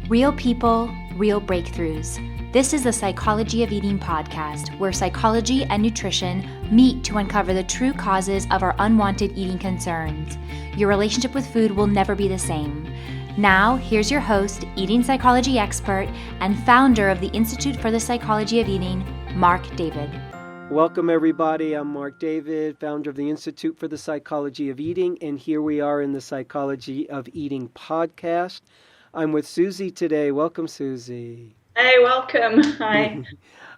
Real people, real breakthroughs. This is the Psychology of Eating podcast, where psychology and nutrition meet to uncover the true causes of our unwanted eating concerns. Your relationship with food will never be the same. Now, here's your host, eating psychology expert, and founder of the Institute for the Psychology of Eating, Marc David. Welcome, everybody. I'm Marc David, founder of the Institute for the Psychology of Eating, and here we are in the Psychology of Eating podcast. I'm with Suzy today. Welcome, Suzy. Hey, welcome. Hi.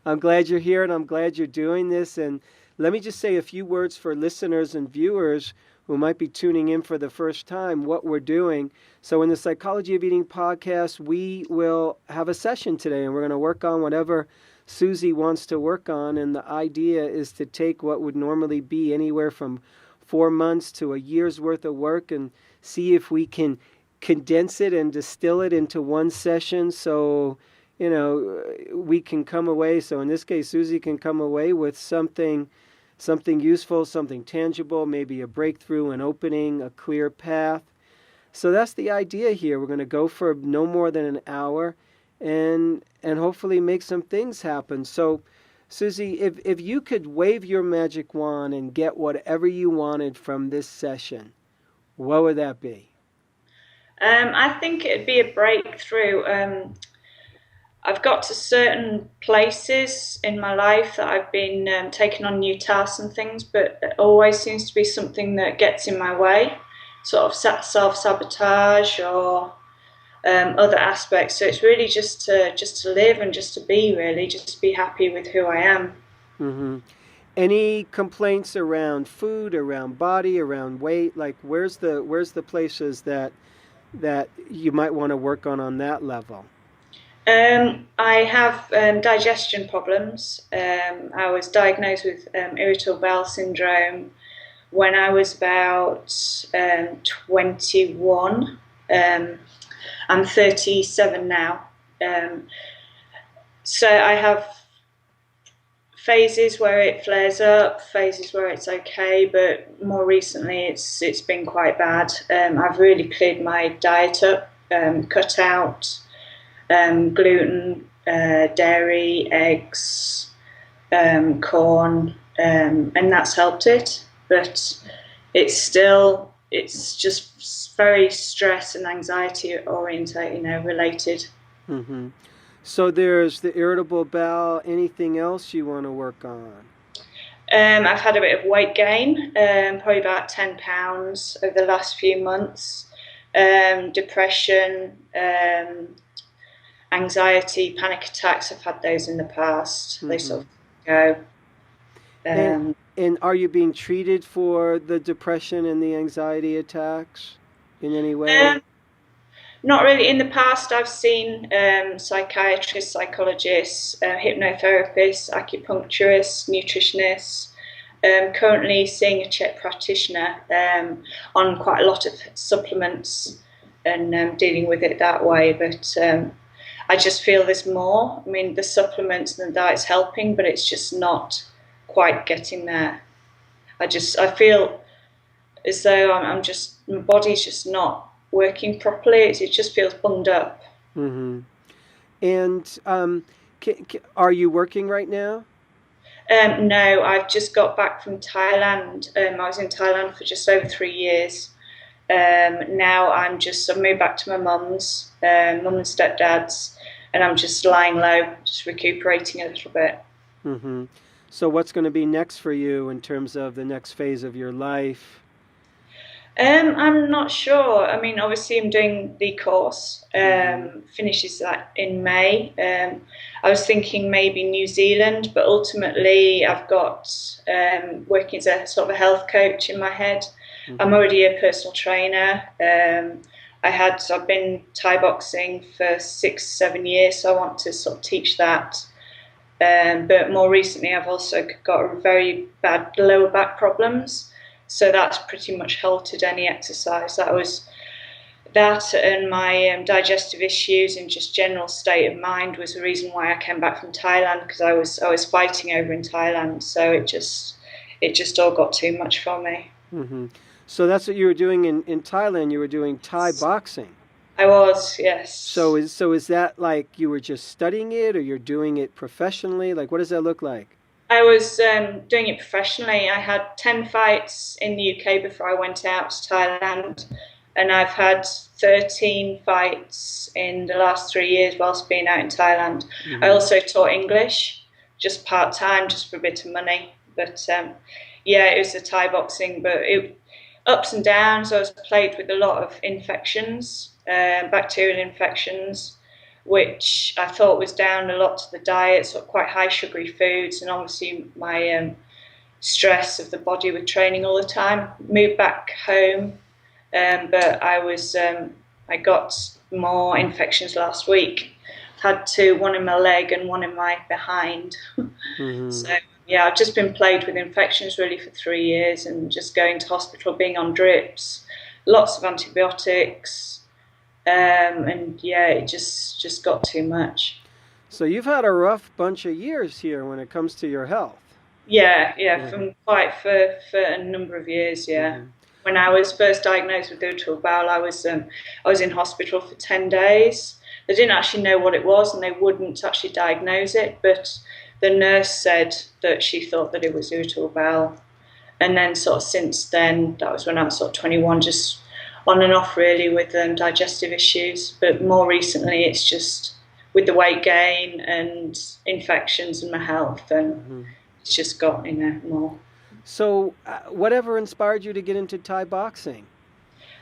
I'm glad you're here, and I'm glad you're doing this. And let me just say a few words for listeners and viewers who might be tuning in for the first time, what we're doing. So in the Psychology of Eating podcast, we will have a session today, and we're going to work on whatever Suzy wants to work on. And the idea is to take what would normally be anywhere from 4 months to a year's worth of work and see if we can condense it and distill it into one session so, we can come away. So in this case, Suzy can come away with something useful, something tangible, maybe a breakthrough, an opening, a clear path. So that's the idea here. We're going to go for no more than an hour and hopefully make some things happen. So Suzy, if you could wave your magic wand and get whatever you wanted from this session, what would that be? I think it'd be a breakthrough. I've got to certain places in my life that I've been taking on new tasks and things, but it always seems to be something that gets in my way, sort of self-sabotage or other aspects. So it's really just to live and just to be, really, just to be happy with who I am. Mm-hmm. Any complaints around food, around body, around weight? Like where's the places that you might want to work on that level? I have digestion problems. I was diagnosed with irritable bowel syndrome when I was about 21. I'm 37 now. So I have phases where it flares up, phases where it's okay, but more recently it's been quite bad. I've really cleared my diet up, cut out gluten, dairy, eggs, corn, and that's helped it. But it's just very stress and anxiety oriented, related. Mm-hmm. So there's the irritable bowel. Anything else you want to work on? I've had a bit of weight gain, probably about 10 pounds over the last few months. Depression, anxiety, panic attacks. I've had those in the past. Mm-hmm. They sort of go. And are you being treated for the depression and the anxiety attacks in any way? Not really. In the past, I've seen psychiatrists, psychologists, hypnotherapists, acupuncturists, nutritionists. Currently seeing a Czech practitioner on quite a lot of supplements and dealing with it that way. But I just feel there's more. I mean, the supplements and the diet's helping, but it's just not quite getting there. I feel as though my body's just not working properly. It just feels bunged up. Mm-hmm. And are you working right now? No, I've just got back from Thailand. I was in Thailand for just over 3 years. Now I've moved back to my mum's, mum and stepdad's, and I'm just lying low, just recuperating a little bit. Mm-hmm. So what's going to be next for you in terms of the next phase of your life? I'm not sure. I mean, obviously I'm doing the course, finishes that in May. I was thinking maybe New Zealand, but ultimately I've got working as a sort of a health coach in my head. Mm-hmm. I'm already a personal trainer. I've been Thai boxing for 6-7 years, so I want to sort of teach that. But more recently I've also got very bad lower back problems. So that's pretty much halted any exercise. That and my digestive issues and just general state of mind was the reason why I came back from Thailand, because I was fighting over in Thailand. So it just all got too much for me. Mm-hmm. So that's what you were doing in Thailand. You were doing Thai boxing. I was, yes. So is that like you were just studying it, or you're doing it professionally? Like, what does that look like? I was doing it professionally. I had 10 fights in the UK before I went out to Thailand, and I've had 13 fights in the last 3 years whilst being out in Thailand. I also taught English, just part-time, just for a bit of money. But yeah, it was the Thai boxing, but it ups and downs. I was plagued with a lot of infections, bacterial infections, which I thought was down a lot to the diet, sort of quite high sugary foods, and obviously my stress of the body with training all the time. Moved back home, but I got more infections last week. Had two, one in my leg and one in my behind. So yeah, I've just been plagued with infections really for 3 years, and just going to hospital, being on drips, lots of antibiotics. And yeah, it just got too much. So you've had a rough bunch of years here when it comes to your health. Yeah, from quite for a number of years. Yeah, when I was first diagnosed with irritable bowel, I was in hospital for 10 days. They didn't actually know what it was, and they wouldn't actually diagnose it. But the nurse said that she thought that it was irritable bowel, and then sort of since then, that was when I was sort of 21, just on and off really with digestive issues. But more recently, it's just with the weight gain and infections and my health, and it's just got more. So whatever inspired you to get into Thai boxing?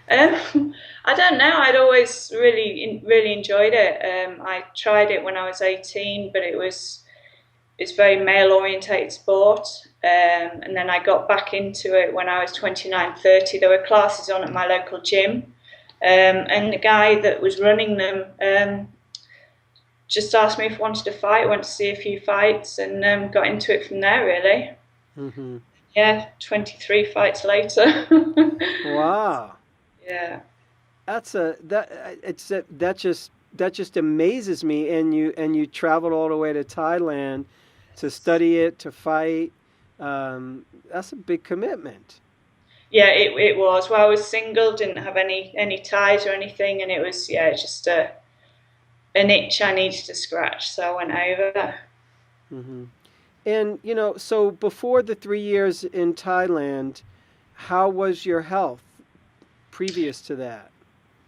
I don't know. I'd always really enjoyed it. I tried it when I was 18, but it's very male orientated sport. And then I got back into it when I was 29, 30. There were classes on at my local gym, and the guy that was running them just asked me if I wanted to fight. Went to see a few fights, and got into it from there really. Yeah, 23 fights later. Wow. Yeah. That just amazes me. And you traveled all the way to Thailand to study it, to fight. That's a big commitment. Yeah, it was. Well, I was single, didn't have any ties or anything, and it was just an itch I needed to scratch, so I went over. And so before the 3 years in Thailand, how was your health previous to that?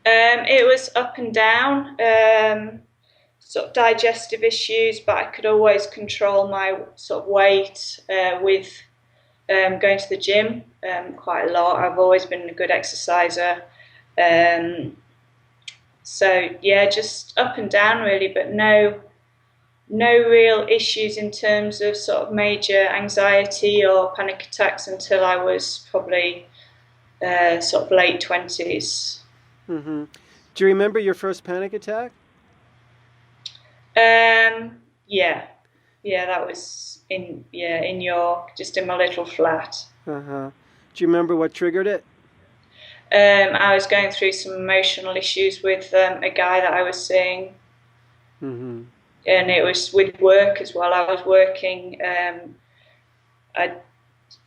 It was up and down, sort of digestive issues, but I could always control my sort of weight with going to the gym quite a lot. I've always been a good exerciser. So yeah, just up and down really, but no real issues in terms of sort of major anxiety or panic attacks until I was probably sort of late 20s. Do you remember your first panic attack? Yeah, that was in York, just in my little flat. Do you remember what triggered it? I was going through some emotional issues with a guy that I was seeing, and it was with work as well. I was working. I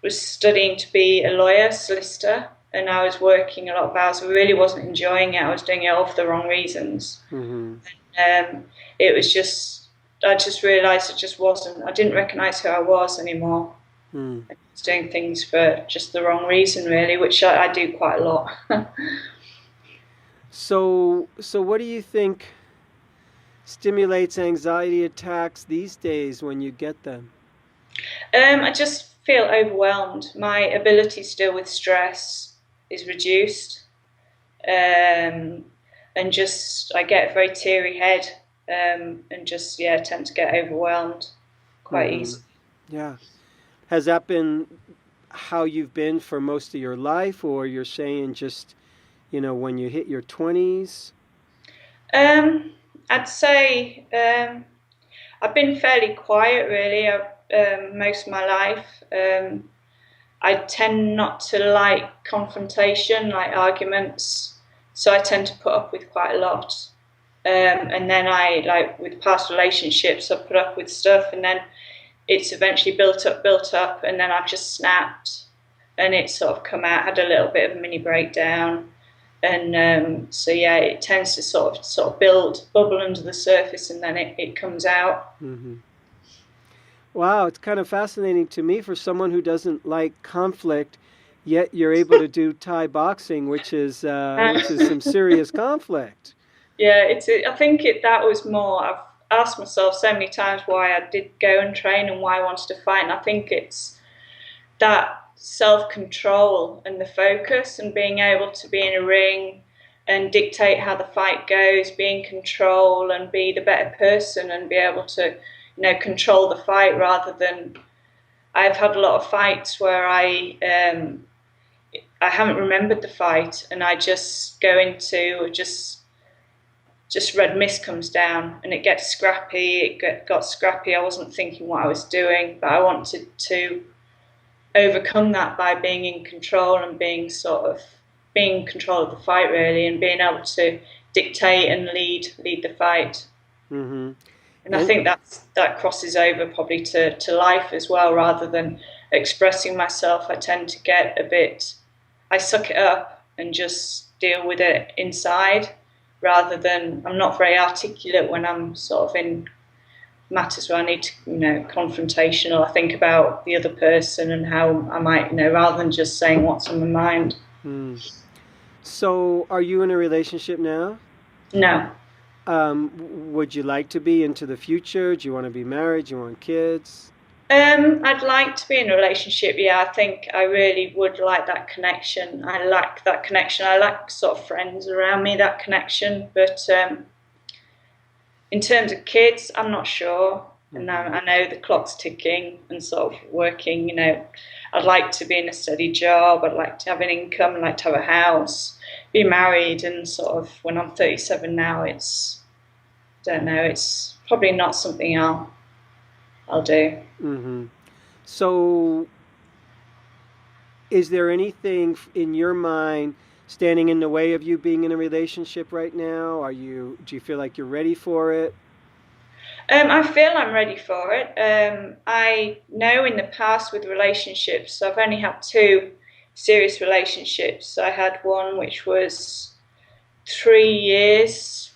was studying to be a lawyer, solicitor, and I was working a lot of hours. I really wasn't enjoying it. I was doing it all for the wrong reasons. It was just, I just realised it just wasn't. I didn't recognise who I was anymore. I was doing things for just the wrong reason, really, which I do quite a lot. So what do you think stimulates anxiety attacks these days when you get them? I just feel overwhelmed. My ability to deal with stress is reduced, and just I get a very teary head, and just tend to get overwhelmed quite easily. Yeah. Has that been how you've been for most of your life, or you're saying just, when you hit your 20s? I'd say I've been fairly quiet, really, most of my life. I tend not to like confrontation, like arguments, so I tend to put up with quite a lot. And then with past relationships, I put up with stuff, and then it's eventually built up, and then I've just snapped, and it's sort of come out, had a little bit of a mini breakdown, And so yeah, it tends to sort of bubble under the surface, and then it comes out. Mm-hmm. Wow, it's kind of fascinating to me for someone who doesn't like conflict, yet you're able to do Thai boxing, which is some serious conflict. Yeah, I think that was more. I've asked myself so many times why I did go and train and why I wanted to fight. And I think it's that self-control and the focus and being able to be in a ring and dictate how the fight goes, be in control and be the better person and be able to, control the fight rather than. I've had a lot of fights where I haven't remembered the fight and I just go into just red mist comes down and it gets scrappy. It got scrappy. I wasn't thinking what I was doing, but I wanted to overcome that by being in control and being in control of the fight really, and being able to dictate and lead the fight. Mm-hmm. And I think that crosses over probably to life as well. Rather than expressing myself, I tend to I suck it up and just deal with it inside, rather than, I'm not very articulate when I'm sort of in matters where I need to, confrontational. I think about the other person and how I might, rather than just saying what's on my mind. Mm. So, are you in a relationship now? No. Would you like to be into the future? Do you want to be married? Do you want kids? I'd like to be in a relationship. Yeah, I think I really would like that connection. I like that connection. I like sort of friends around me, that connection. But in terms of kids, I'm not sure. And I know the clock's ticking and sort of working. I'd like to be in a steady job. I'd like to have an income. I'd like to have a house, be married, and sort of when I'm 37 now, it's probably not something I'll do. Mm-hmm. So, is there anything in your mind standing in the way of you being in a relationship right now? Do you feel like you're ready for it? I feel I'm ready for it. I know in the past with relationships, I've only had 2 serious relationships. I had one which was 3 years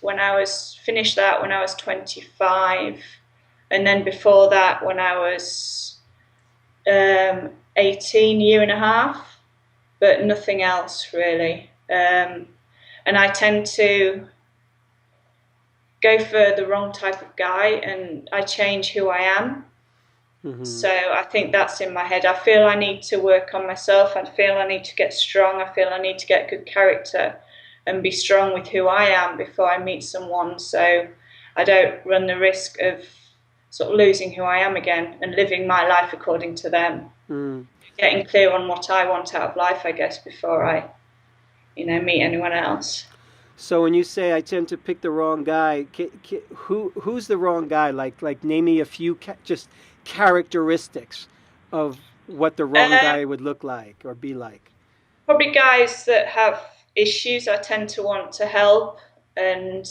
finished that when I was 25. And then before that, when I was 18, year and a half, but nothing else really. And I tend to go for the wrong type of guy and I change who I am. Mm-hmm. So I think that's in my head. I feel I need to work on myself. I feel I need to get strong. I feel I need to get good character and be strong with who I am before I meet someone. So I don't run the risk of sort of losing who I am again and living my life according to them. Getting clear on what I want out of life, I guess, before I, meet anyone else. So when you say I tend to pick the wrong guy, who's the wrong guy? Like name me a few just characteristics of what the wrong guy would look like or be like. Probably guys that have issues. I tend to want to help and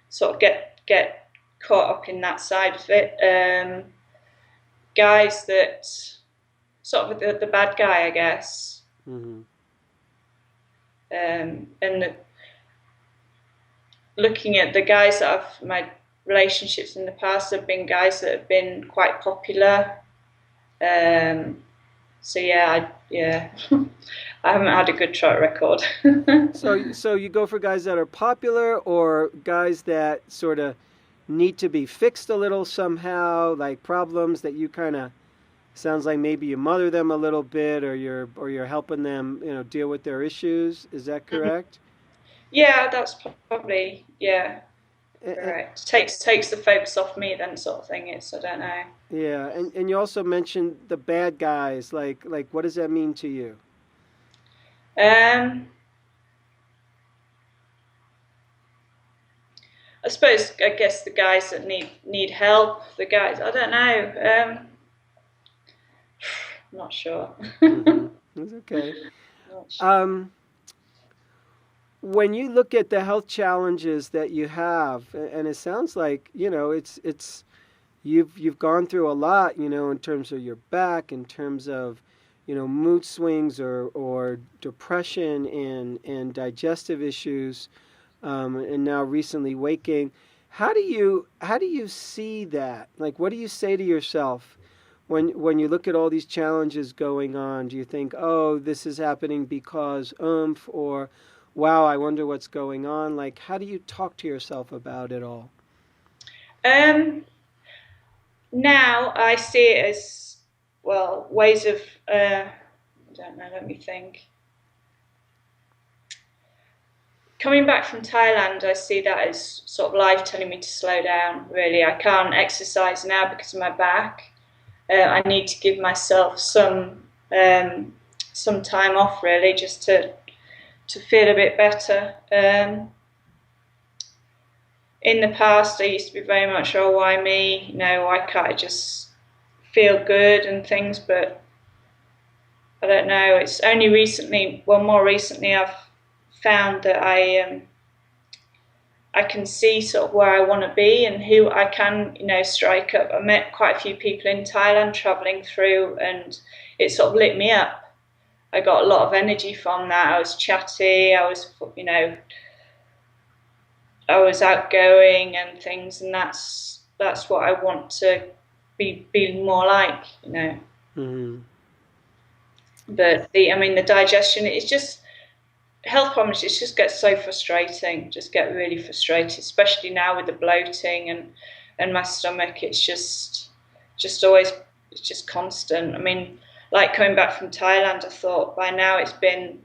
sort of get caught up in that side of it. Guys that sort of the bad guy, I guess. Mm-hmm. And looking at the guys that I've my relationships in the past have been guys that have been quite popular. So yeah, I haven't had a good track record. So you go for guys that are popular or guys that sort of need to be fixed a little somehow, like problems that you kind of sounds like maybe you mother them a little bit or you're helping them, deal with their issues. Is that correct? Yeah, that's probably correct. Takes the focus off me then, sort of thing. I don't know. Yeah, and you also mentioned the bad guys. Like what does that mean to you? I guess the guys that need help. The guys, I don't know. I'm not sure. Mm-hmm. It's okay. Not sure. When you look at the health challenges that you have, and it sounds like it's you've gone through a lot, in terms of your back, in terms of mood swings or depression and digestive issues, and now recently weight gain. How do you see that? Like, what do you say to yourself when you look at all these challenges going on? Do you think, oh, this is happening because or wow, I wonder what's going on? Like, how do you talk to yourself about it all? Now I see it as, well, ways of, I don't know, let me think. Coming back from Thailand, I see that as sort of life telling me to slow down, really. I can't exercise now because of my back. I need to give myself some time off, really, just to feel a bit better. In the past, I used to be very much, oh, why me? Why can't I just feel good and things? But I don't know. It's only recently, more recently, I've found that I can see sort of where I want to be and who I can, strike up. I met quite a few people in Thailand traveling through, and it sort of lit me up. I got a lot of energy from that. I was chatty. I was outgoing and things, and that's what I want to be more like, Mm-hmm. But the digestion, it's just health problems. It just gets so frustrating. Just get really frustrated, especially now with the bloating and my stomach. It's just always, it's just constant. Like coming back from Thailand, I thought by now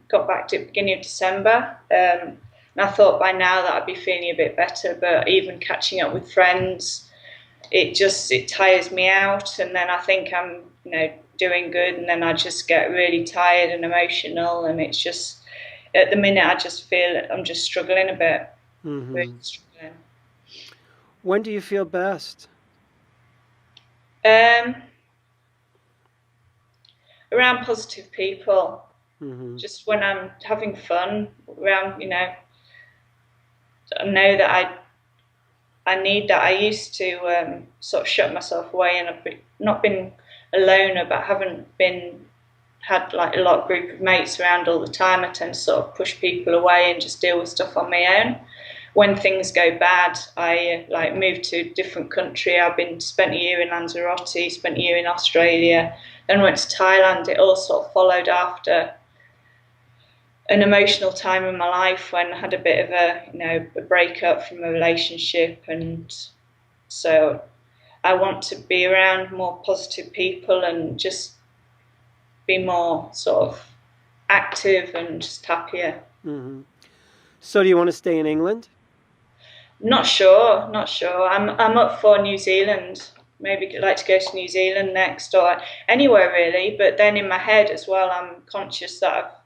got back to the beginning of December. And I thought by now that I'd be feeling a bit better, but even catching up with friends, it tires me out. And then I think I'm, doing good, and then I just get really tired and emotional, and it's just, at the minute, I just feel I'm just struggling a bit. Mm-hmm. Really struggling. When do you feel best? Around positive people. Mm-hmm. Just when I'm having fun, around, I know that I need that. I used to sort of shut myself away, and I've not been alone, but haven't had like a lot of group of mates around all the time. I tend to sort of push people away and just deal with stuff on my own. When things go bad, I moved to a different country. Spent a year in Lanzarote, spent a year in Australia, then went to Thailand. It all sort of followed after an emotional time in my life when I had a bit of a breakup from a relationship, and so I want to be around more positive people and just be more sort of active and just happier. Mm-hmm. So do you want to stay in England? Not sure. I'm up for New Zealand. Maybe like to go to New Zealand next, or anywhere really. But then in my head as well, I'm conscious that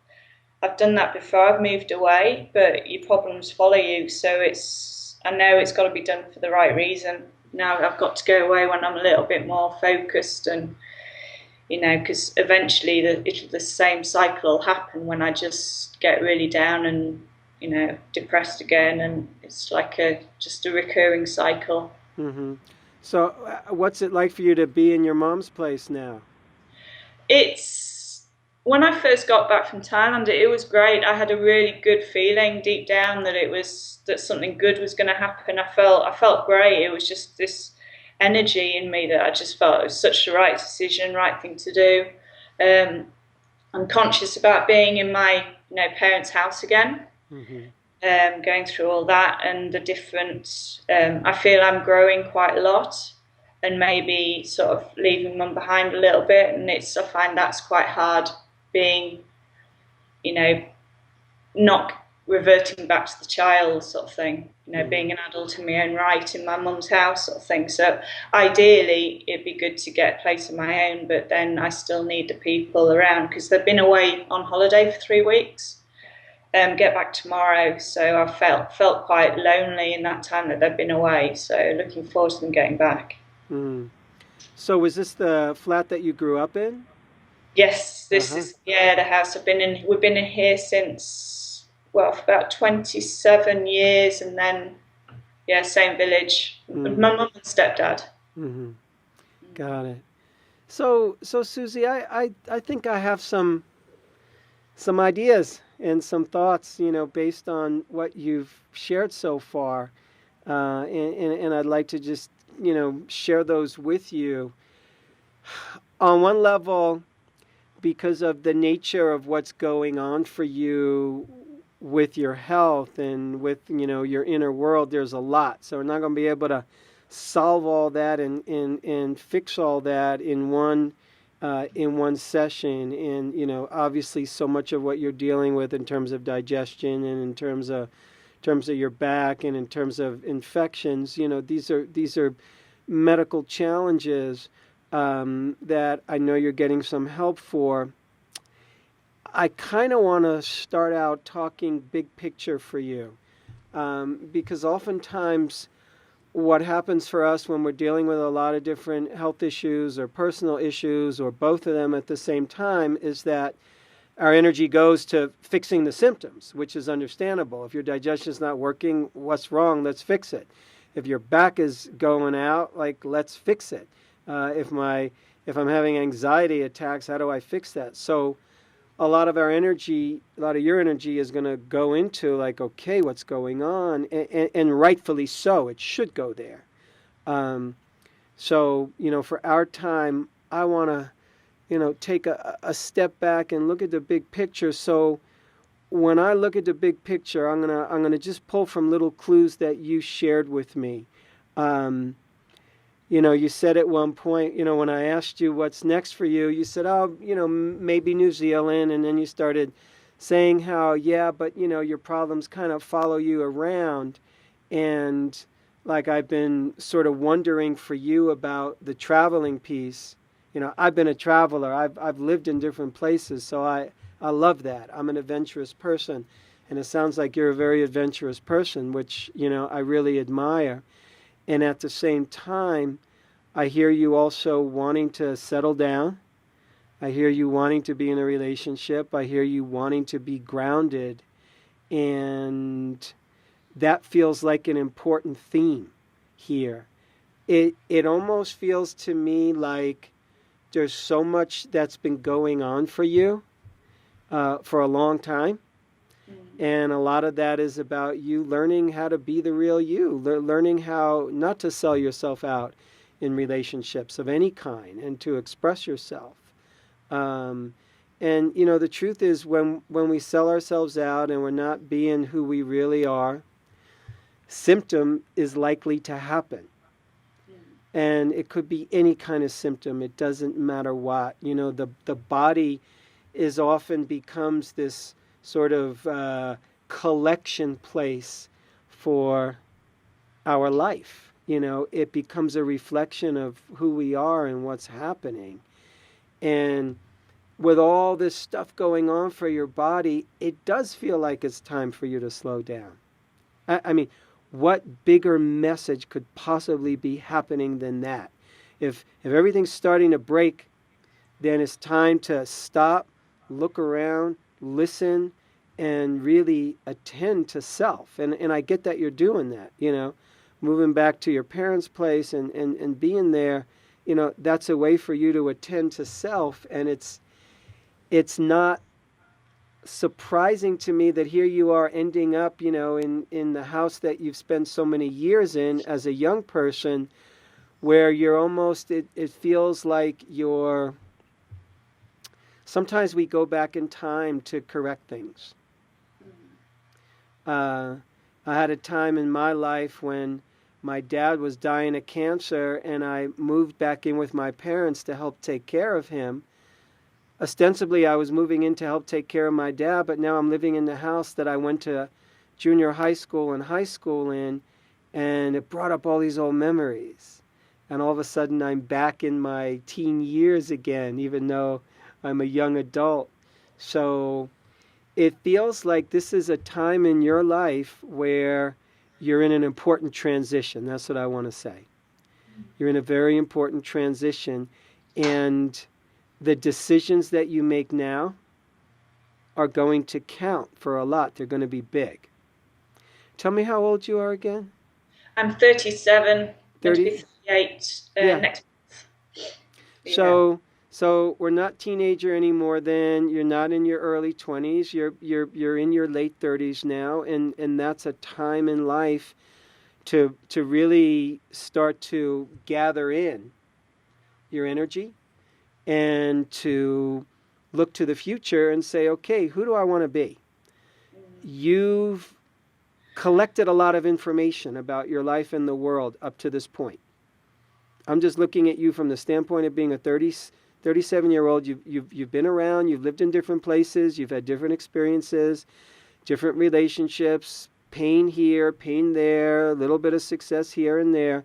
I've done that before. I've moved away, but your problems follow you. So I know it's got to be done for the right reason. Now I've got to go away when I'm a little bit more focused, and because eventually the same cycle will happen when I just get really down and depressed again, and it's like just a recurring cycle. Mm-hmm. So what's it like for you to be in your mom's place now? When I first got back from Thailand, it was great. I had a really good feeling deep down that something good was going to happen. I felt great. It was just this energy in me that I just felt it was such the right decision, right thing to do. I'm conscious about being in my parents' house again. Mm-hmm. Going through all that and the different. I feel I'm growing quite a lot, and maybe sort of leaving mum behind a little bit. And I find that's quite hard, being, not reverting back to the child sort of thing, being an adult in my own right in my mum's house sort of thing. So ideally it'd be good to get a place of my own, but then I still need the people around because they've been away on holiday for 3 weeks. Get back tomorrow, so I felt quite lonely in that time that they've been away, so looking forward to them getting back. So was this the flat that you grew up in? Yes, this is the house I've been in. We've been in here since, for about 27 years, and then same village. My mum and stepdad. Mm-hmm. Got it. So Susie, I think I have some ideas and some thoughts, based on what you've shared so far, and I'd like to just, share those with you. On one level, because of the nature of what's going on for you with your health and with, your inner world, there's a lot. So we're not going to be able to solve all that and fix all that in one session. And obviously, so much of what you're dealing with in terms of digestion and in terms of your back and in terms of infections, these are medical challenges that I know you're getting some help for. I kind of want to start out talking big picture for you, because oftentimes what happens for us when we're dealing with a lot of different health issues or personal issues or both of them at the same time is that our energy goes to fixing the symptoms, which is understandable. If your digestion is not working, what's wrong? Let's fix it. If your back is going out, let's fix it. If I'm having anxiety attacks, how do I fix that? So a lot of your energy is going to go into okay, what's going on? And rightfully so, it should go there. So, for our time, I want to, take a step back and look at the big picture. So when I look at the big picture, I'm gonna just pull from little clues that you shared with me. You said at one point, when I asked you what's next for you, you said, oh, maybe New Zealand. And then you started saying how, yeah, but, your problems kind of follow you around. And I've been sort of wondering for you about the traveling piece. I've been a traveler. I've lived in different places. So I love that. I'm an adventurous person. And it sounds like you're a very adventurous person, which, I really admire. And at the same time, I hear you also wanting to settle down. I hear you wanting to be in a relationship. I hear you wanting to be grounded. And that feels like an important theme here. It almost feels to me like there's so much that's been going on for you for a long time. And a lot of that is about you learning how to be the real you, learning how not to sell yourself out in relationships of any kind and to express yourself. And, the truth is when we sell ourselves out and we're not being who we really are, symptom is likely to happen. And it could be any kind of symptom. It doesn't matter what. The body is often becomes this sort of collection place for our life. It becomes a reflection of who we are and what's happening. And with all this stuff going on for your body, it does feel like it's time for you to slow down. I mean, what bigger message could possibly be happening than that? If everything's starting to break, then it's time to stop, look around, listen, and really attend to self. And I get that you're doing that, moving back to your parents' place and being there, that's a way for you to attend to self. And it's not surprising to me that here you are ending up, in the house that you've spent so many years in as a young person, where you're almost, it feels like you're, sometimes we go back in time to correct things. I had a time in my life when my dad was dying of cancer and I moved back in with my parents to help take care of him. Ostensibly, I was moving in to help take care of my dad, but now I'm living in the house that I went to junior high school and high school in, and it brought up all these old memories. And all of a sudden, I'm back in my teen years again, even though I'm a young adult. So it feels like this is a time in your life where you're in an important transition. That's what I want to say. You're in a very important transition, and the decisions that you make now are going to count for a lot. They're going to be big. Tell me how old you are again. I'm 37, 30? going to be 38 Yeah. next month. So we're not teenager anymore then. You're not in your early 20s. You're in your late 30s now, and that's a time in life to really start to gather in your energy and to look to the future and say, okay, who do I want to be? You've collected a lot of information about your life and the world up to this point. I'm just looking at you from the standpoint of being a 37-year-old. You've been around, you've lived in different places, you've had different experiences, different relationships, pain here, pain there, a little bit of success here and there.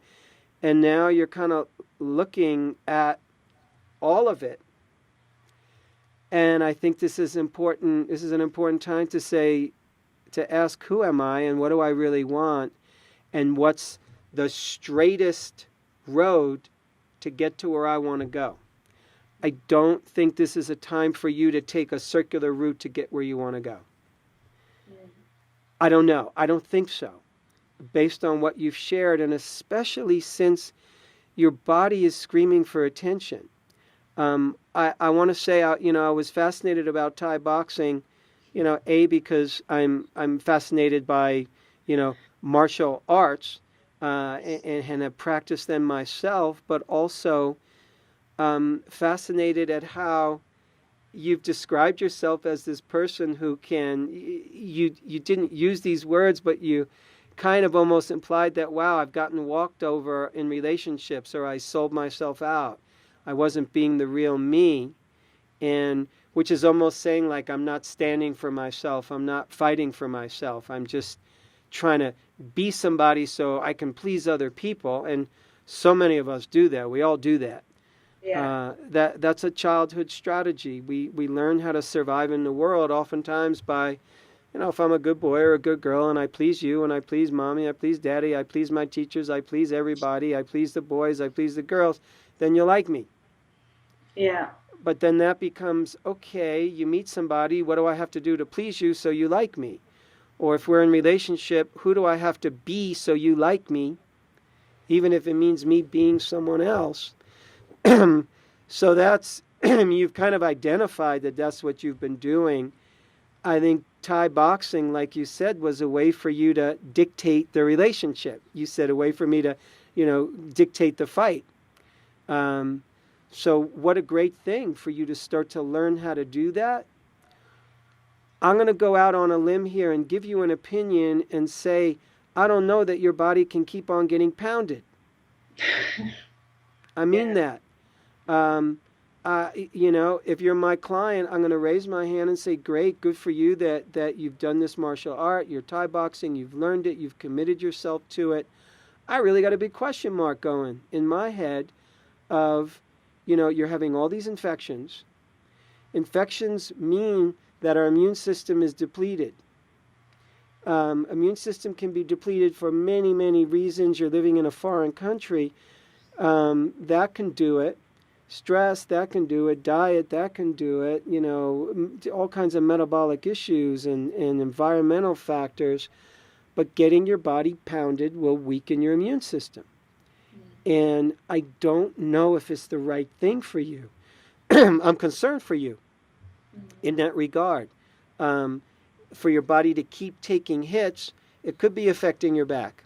And now you're kind of looking at all of it. And I think this is important. This is an important time to ask, who am I and what do I really want? And what's the straightest road to get to where I want to go? I don't think this is a time for you to take a circular route to get where you want to go. I don't know. I don't think so. Based on what you've shared, and especially since your body is screaming for attention. I want to say, I was fascinated about Thai boxing, because I'm fascinated by, martial arts, and have practiced them myself, but also fascinated at how you've described yourself as this person who can, you didn't use these words, but you kind of almost implied that, wow, I've gotten walked over in relationships, or I sold myself out. I wasn't being the real me, and which is almost saying, like, I'm not standing for myself. I'm not fighting for myself. I'm just trying to be somebody so I can please other people. And so many of us do that. We all do that. Yeah. That's a childhood strategy. We learn how to survive in the world oftentimes by, if I'm a good boy or a good girl and I please you and I please mommy, I please daddy, I please my teachers, I please everybody, I please the boys, I please the girls, then you'll like me. Yeah. But then that becomes, okay, you meet somebody, what do I have to do to please you so you like me? Or if we're in relationship, who do I have to be so you like me? Even if it means me being someone else. So that's, you've kind of identified that that's what you've been doing. I think Thai boxing, like you said, was a way for you to dictate the relationship. You said a way for me to, dictate the fight. So what a great thing for you to start to learn how to do that. I'm going to go out on a limb here and give you an opinion and say, I don't know that your body can keep on getting pounded. I mean that. If you're my client, I'm going to raise my hand and say, great, good for you that you've done this martial art, you're Thai boxing, you've learned it, you've committed yourself to it. I really got a big question mark going in my head of, you're having all these infections. Infections mean that our immune system is depleted. Immune system can be depleted for many, many reasons. You're living in a foreign country. That can do it. Stress, that can do it. Diet, that can do it. All kinds of metabolic issues and environmental factors. But getting your body pounded will weaken your immune system. And I don't know if it's the right thing for you. I'm concerned for you in that regard. For your body to keep taking hits, it could be affecting your back.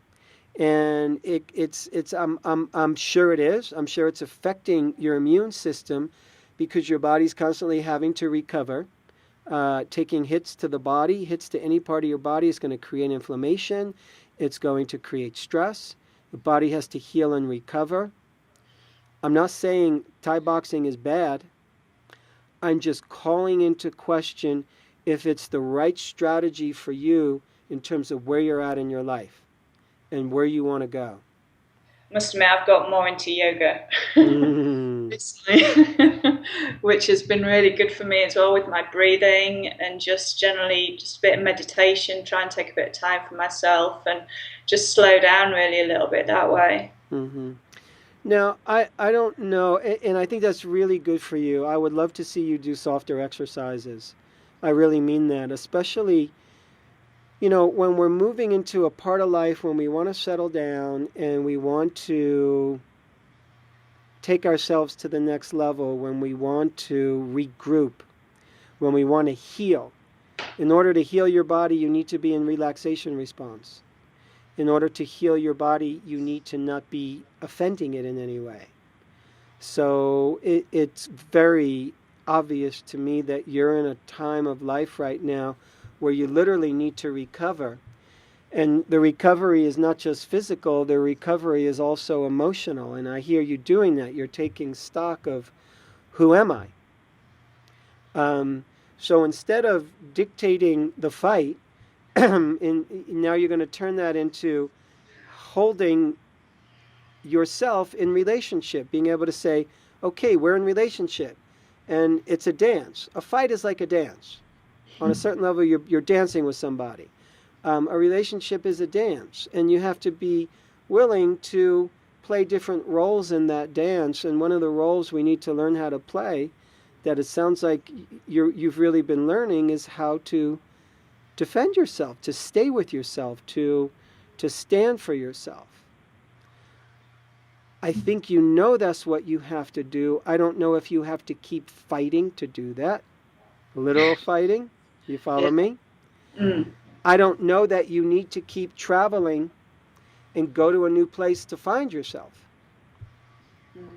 And I'm sure it is. I'm sure it's affecting your immune system because your body's constantly having to recover. Taking hits to the body, hits to any part of your body is going to create inflammation. It's going to create stress. The body has to heal and recover. I'm not saying Thai boxing is bad. I'm just calling into question if it's the right strategy for you in terms of where you're at in your life and where you want to go. Must admit, I've got more into yoga recently, which has been really good for me as well with my breathing and just generally just a bit of meditation, try and take a bit of time for myself and just slow down really a little bit that way. Mm-hmm. Now, I don't know, and I think that's really good for you. I would love to see you do softer exercises. I really mean that, especially, when we're moving into a part of life when we want to settle down and we want to take ourselves to the next level, when we want to regroup, when we want to heal. In order to heal your body, you need to be in relaxation response. In order to heal your body, you need to not be offending it in any way. So it's very obvious to me that you're in a time of life right now where you literally need to recover. And the recovery is not just physical, the recovery is also emotional. And I hear you doing that. You're taking stock of, who am I? So instead of dictating the fight, now you're going to turn that into holding yourself in relationship, being able to say, okay, we're in relationship, and it's a dance. A fight is like a dance. On a certain level, you're dancing with somebody. A relationship is a dance, and you have to be willing to play different roles in that dance. And one of the roles we need to learn how to play, that it sounds like you've really been learning, is how to defend yourself, to stay with yourself, to stand for yourself. I think you know that's what you have to do. I don't know if you have to keep fighting to do that. Literal fighting. You follow me? Mm. I don't know that you need to keep traveling and go to a new place to find yourself. Mm.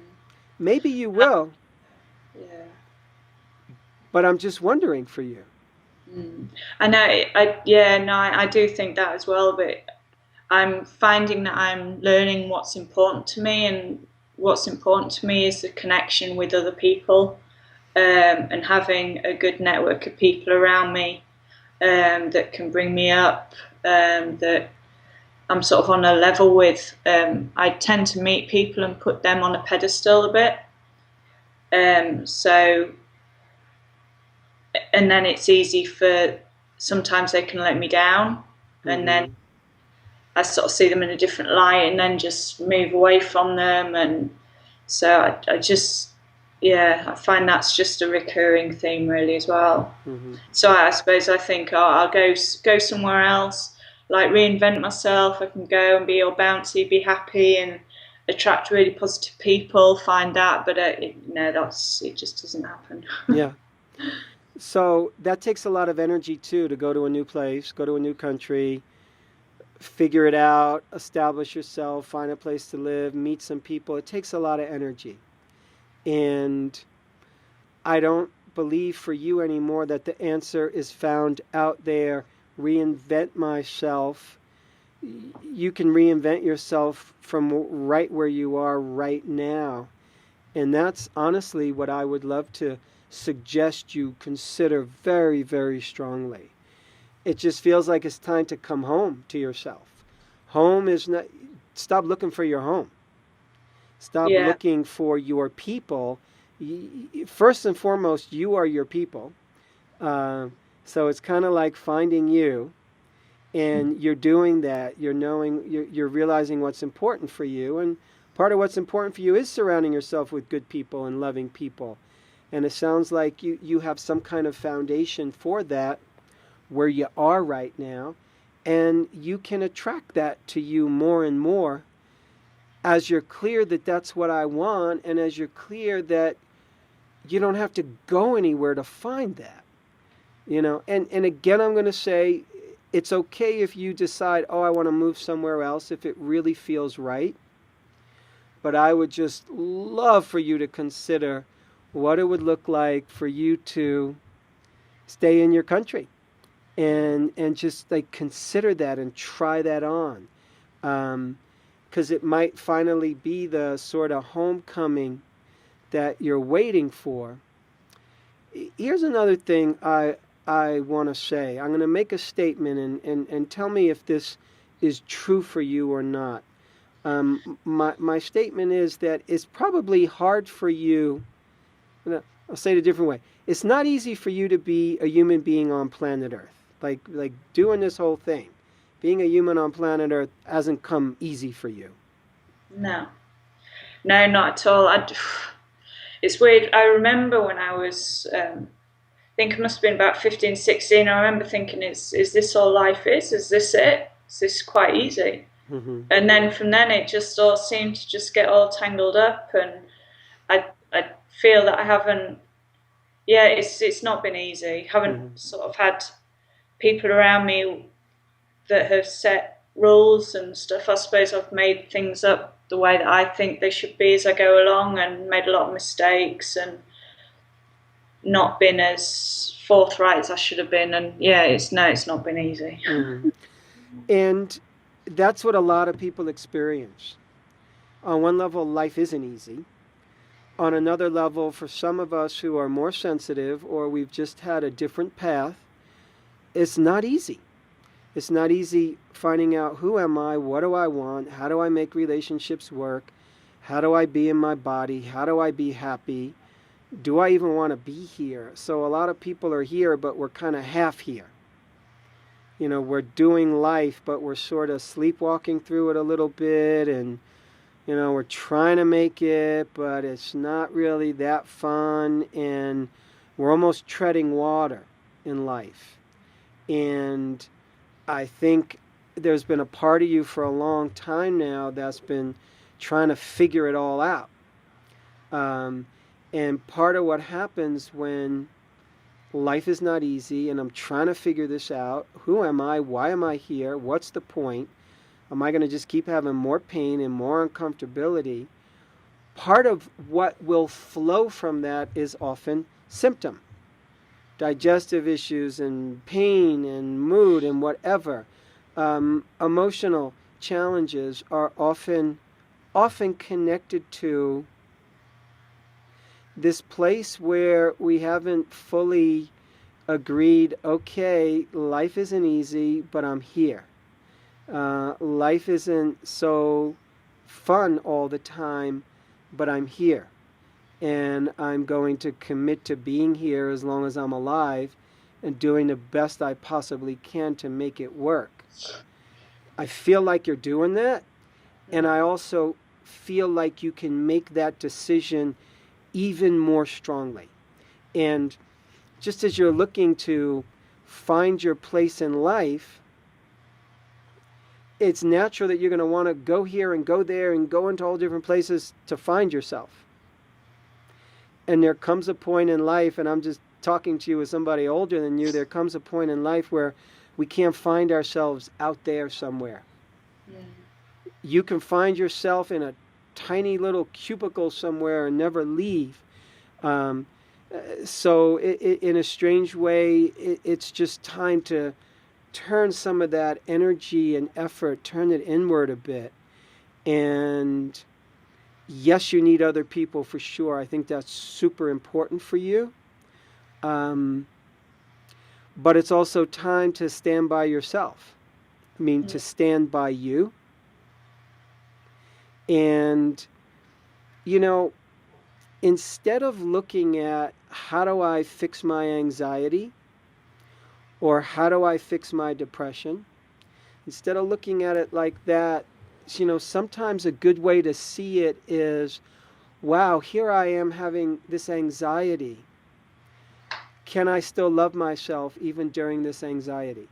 Maybe you will. Yeah. But I'm just wondering for you. Mm. I know. I do think that as well. But I'm finding that I'm learning what's important to me, and what's important to me is the connection with other people, and having a good network of people around me that can bring me up, that I'm sort of on a level with. I tend to meet people and put them on a pedestal a bit. And then it's easy for, sometimes they can let me down, and then I sort of see them in a different light and then just move away from them. And so I just, I find that's just a recurring theme really as well. Mm-hmm. So I suppose I think I'll go somewhere else, like reinvent myself. I can go and be all bouncy, be happy and attract really positive people, find that, but it just doesn't happen. Yeah. So that takes a lot of energy too, to go to a new place, go to a new country, figure it out, establish yourself, find a place to live, meet some people. It takes a lot of energy. And I don't believe for you anymore that the answer is found out there. Reinvent myself. You can reinvent yourself from right where you are right now. And that's honestly what I would love to suggest you consider very, very strongly. It just feels like it's time to come home to yourself. Home is not, stop looking for your home. Stop looking for your people. First and foremost, you are your people. So it's kind of like finding you, and you're doing that. You're realizing what's important for you. And part of what's important for you is surrounding yourself with good people and loving people. And it sounds like you have some kind of foundation for that where you are right now, and you can attract that to you more and more as you're clear that that's what I want, and as you're clear that you don't have to go anywhere to find that. And again, I'm going to say it's okay if you decide, I want to move somewhere else if it really feels right. But I would just love for you to consider what it would look like for you to stay in your country. And just like consider that and try that on, because it might finally be the sort of homecoming that you're waiting for. Here's another thing I want to say. I'm going to make a statement and tell me if this is true for you or not. My statement is that it's probably hard for you. I'll say it a different way. It's not easy for you to be a human being on planet Earth. Like doing this whole thing, being a human on planet Earth hasn't come easy for you. No, not at all. It's weird. I remember when I was, I think it must have been about 15, 16. I remember thinking, is this all life is? Is this it? Is this quite easy? Mm-hmm. And then from then it just all seemed to just get all tangled up, and I feel that I haven't. Yeah, it's not been easy. Haven't sort of had people around me that have set rules and stuff. I suppose I've made things up the way that I think they should be as I go along, and made a lot of mistakes and not been as forthright as I should have been. And yeah, it's not been easy. And that's what a lot of people experience. On one level, life isn't easy. On another level, for some of us who are more sensitive or we've just had a different path, it's not easy. It's not easy finding out who am I, what do I want, how do I make relationships work, how do I be in my body, how do I be happy, do I even want to be here? So a lot of people are here, but we're kind of half here. You know, we're doing life, but we're sort of sleepwalking through it a little bit, and you know, we're trying to make it, but it's not really that fun, and we're almost treading water in life. And I think there's been a part of you for a long time now that's been trying to figure it all out. And part of what happens when life is not easy and I'm trying to figure this out, who am I, why am I here, what's the point? Am I going to just keep having more pain and more uncomfortability? Part of what will flow from that is often symptom. Digestive issues and pain and mood and whatever. Emotional challenges are often connected to this place where we haven't fully agreed, okay, life isn't easy, but I'm here. Life isn't so fun all the time, but I'm here. And I'm going to commit to being here as long as I'm alive and doing the best I possibly can to make it work. I feel like you're doing that, and I also feel like you can make that decision even more strongly. And just as you're looking to find your place in life, it's natural that you're going to want to go here and go there and go into all different places to find yourself. And there comes a point in life, and I'm just talking to you as somebody older than you, there comes a point in life where we can't find ourselves out there somewhere. Yeah. You can find yourself in a tiny little cubicle somewhere and never leave. So in a strange way, it's just time to turn some of that energy and effort, turn it inward a bit. And yes, you need other people for sure. I think that's super important for you. But it's also time to stand by yourself. I mean, to stand by you. And, you know, instead of looking at how do I fix my anxiety or how do I fix my depression, instead of looking at it like that, you know, sometimes a good way to see it is, wow, here I am having this anxiety. Can I still love myself even during this anxiety?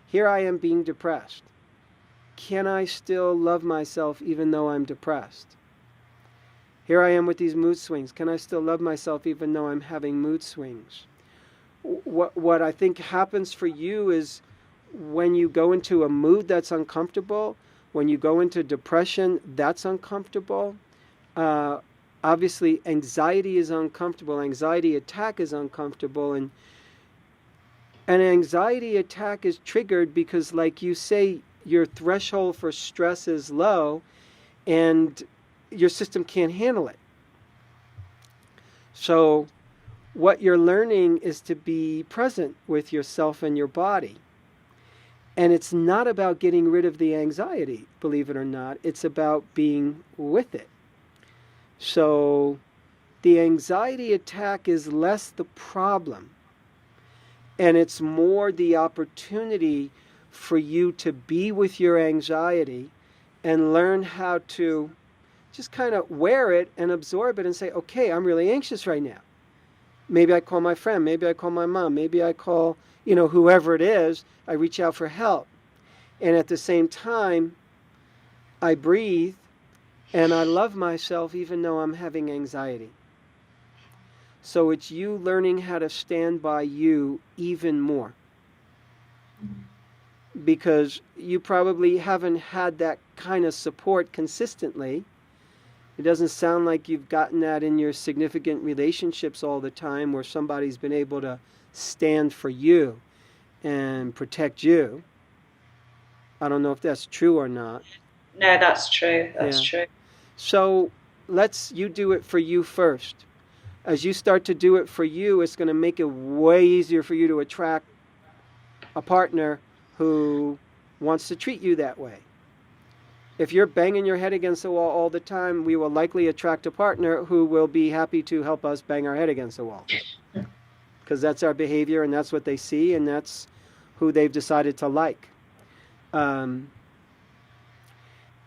Here I am being depressed. Can I still love myself even though I'm depressed? Here I am with these mood swings. Can I still love myself even though I'm having mood swings? What I think happens for you is when you go into a mood that's uncomfortable, when you go into depression, that's uncomfortable. Obviously, anxiety is uncomfortable. Anxiety attack is uncomfortable. And an anxiety attack is triggered because, like you say, your threshold for stress is low and your system can't handle it. So what you're learning is to be present with yourself and your body. And it's not about getting rid of the anxiety, believe it or not. It's about being with it. So the anxiety attack is less the problem, and it's more the opportunity for you to be with your anxiety and learn how to just kind of wear it and absorb it and say, okay, I'm really anxious right now. Maybe I call my friend, maybe I call my mom, maybe I call, whoever it is, I reach out for help. And at the same time, I breathe And I love myself even though I'm having anxiety. So it's you learning how to stand by you even more. Because you probably haven't had that kind of support consistently. It doesn't sound like you've gotten that in your significant relationships all the time, where somebody's been able to stand for you and protect you. I don't know if that's true or not. No, that's true. That's true. So you do it for you first. As you start to do it for you, it's going to make it way easier for you to attract a partner who wants to treat you that way. If you're banging your head against the wall all the time, we will likely attract a partner who will be happy to help us bang our head against the wall. Because that's our behavior, and that's what they see, and that's who they've decided to like.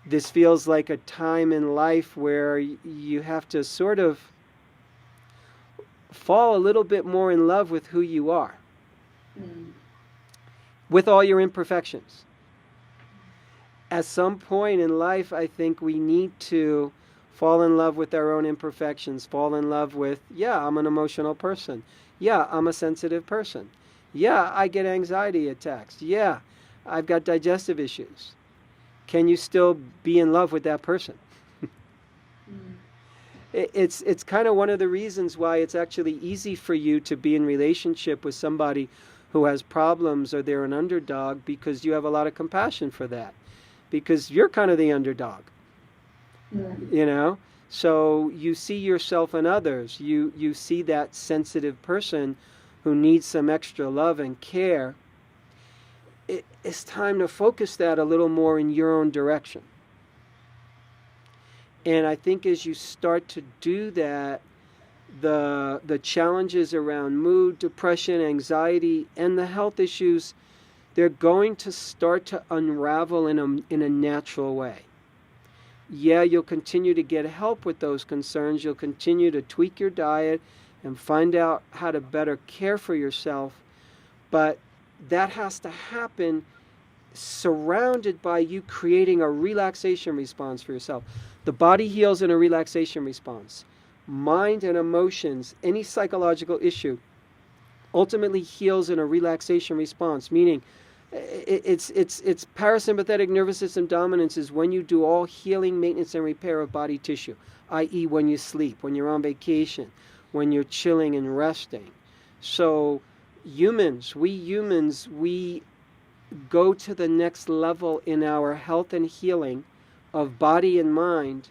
This feels like a time in life where you have to sort of fall a little bit more in love with who you are. With all your imperfections. At some point in life, I think we need to fall in love with our own imperfections, fall in love with, yeah, I'm an emotional person. Yeah, I'm a sensitive person. Yeah, I get anxiety attacks. Yeah, I've got digestive issues. Can you still be in love with that person? It's kind of one of the reasons why it's actually easy for you to be in relationship with somebody who has problems or they're an underdog, because you have a lot of compassion for that. Because you're kind of the underdog. You know? So you see yourself in others. You see that sensitive person who needs some extra love and care. It's time to focus that a little more in your own direction. And I think as you start to do that, the challenges around mood, depression, anxiety, and the health issues, they're going to start to unravel in a natural way. Yeah, you'll continue to get help with those concerns. You'll continue to tweak your diet and find out how to better care for yourself. But that has to happen surrounded by you creating a relaxation response for yourself. The body heals in a relaxation response. Mind and emotions, any psychological issue, ultimately heals in a relaxation response, meaning it's parasympathetic nervous system dominance is when you do all healing, maintenance, and repair of body tissue, i.e. when you sleep, when you're on vacation, when you're chilling and resting. So we go to the next level in our health and healing of body and mind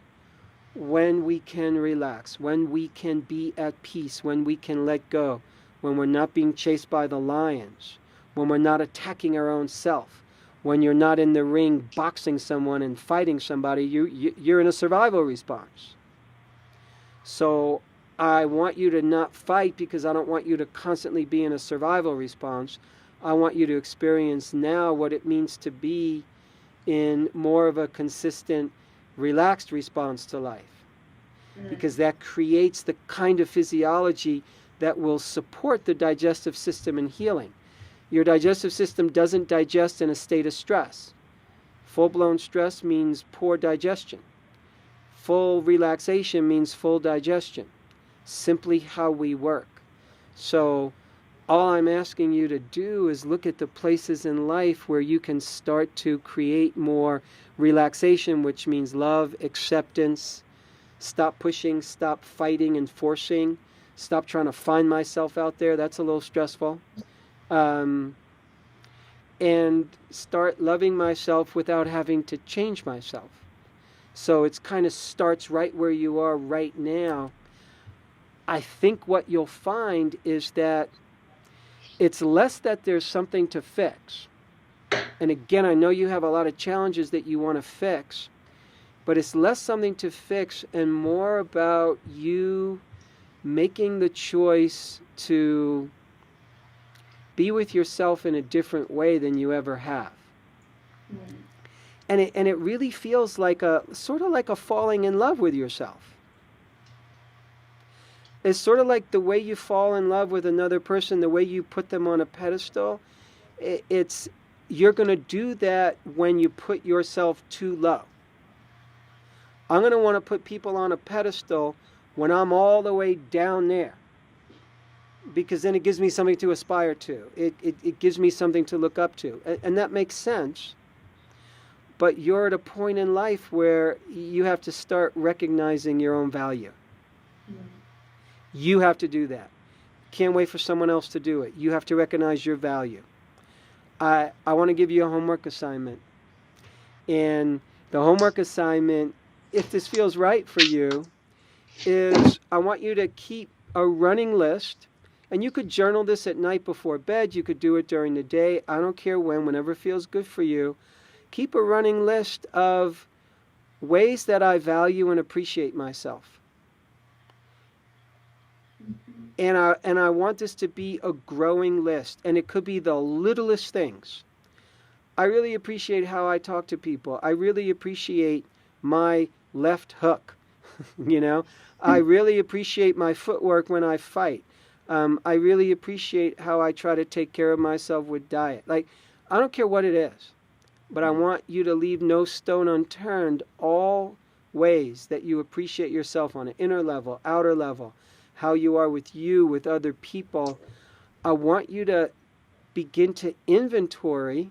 when we can relax, when we can be at peace, when we can let go, when we're not being chased by the lions, when we're not attacking our own self, when you're not in the ring boxing someone and fighting somebody, you're in a survival response. So I want you to not fight because I don't want you to constantly be in a survival response. I want you to experience now what it means to be in more of a consistent, relaxed response to life. Because that creates the kind of physiology that will support the digestive system in healing. Your digestive system doesn't digest in a state of stress. Full-blown stress means poor digestion. Full relaxation means full digestion. Simply how we work. So all I'm asking you to do is look at the places in life where you can start to create more relaxation, which means love, acceptance. Stop pushing, stop fighting and forcing. Stop trying to find myself out there. That's a little stressful. And start loving myself without having to change myself. So it kind of starts right where you are right now. I think what you'll find is that it's less that there's something to fix. And again, I know you have a lot of challenges that you want to fix, but it's less something to fix and more about you making the choice to be with yourself in a different way than you ever have. And it really feels like sort of like a falling in love with yourself. It's sort of like the way you fall in love with another person, the way you put them on a pedestal. You're going to do that when you put yourself too low. I'm going to want to put people on a pedestal when I'm all the way down there, because then it gives me something to aspire to. It gives me something to look up to. And that makes sense. But you're at a point in life where you have to start recognizing your own value. You have to do that. Can't wait for someone else to do it. You have to recognize your value. I want to give you a homework assignment. And the homework assignment, if this feels right for you, is I want you to keep a running list. And you could journal this at night before bed. You could do it during the day. I don't care when, whenever it feels good for you. Keep a running list of ways that I value and appreciate myself. And I want this to be a growing list. And it could be the littlest things. I really appreciate how I talk to people. I really appreciate my left hook. I really appreciate my footwork when I fight. I really appreciate how I try to take care of myself with diet. Like, I don't care what it is, but I want you to leave no stone unturned, all ways that you appreciate yourself on an inner level, outer level, how you are with you, with other people. I want you to begin to inventory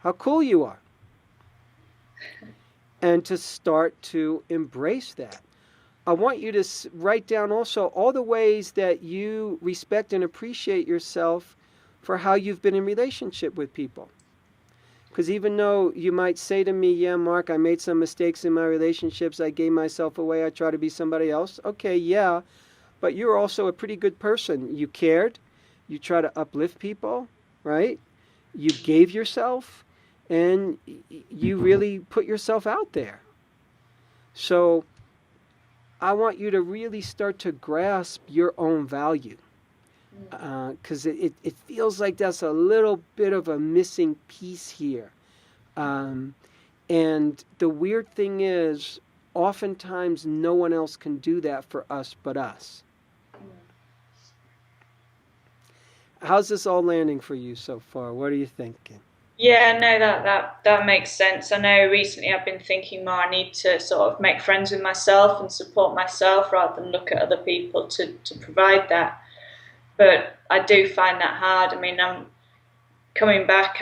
how cool you are and to start to embrace that. I want you to write down also all the ways that you respect and appreciate yourself for how you've been in relationship with people. Because even though you might say to me, yeah, Mark, I made some mistakes in my relationships, I gave myself away, I try to be somebody else. Okay, yeah, but you're also a pretty good person. You cared, you try to uplift people, right? You gave yourself, and you really put yourself out there. So I want you to really start to grasp your own value, because it feels like that's a little bit of a missing piece here. And the weird thing is, oftentimes no one else can do that for us but us. How's this all landing for you so far? What are you thinking? Yeah, no, that makes sense. I know recently I've been thinking more I need to sort of make friends with myself and support myself rather than look at other people to provide that. But I do find that hard. I mean, I'm coming back,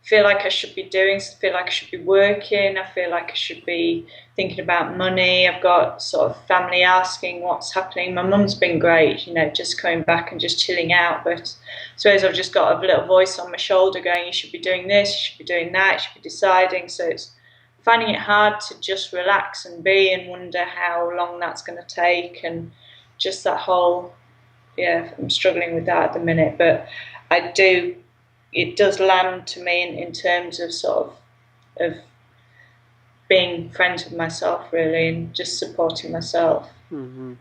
feel like I should be doing, feel like I should be working, I feel like I should be thinking about money. I've got sort of family asking what's happening. My mum's been great, just coming back and just chilling out, but I suppose I've just got a little voice on my shoulder going, you should be doing this, you should be doing that, you should be deciding. So it's finding it hard to just relax and be and wonder how long that's going to take, and just that whole, I'm struggling with that at the minute. But it does land to me in terms of sort of being friends with myself, really, and just supporting myself. Mm-hmm.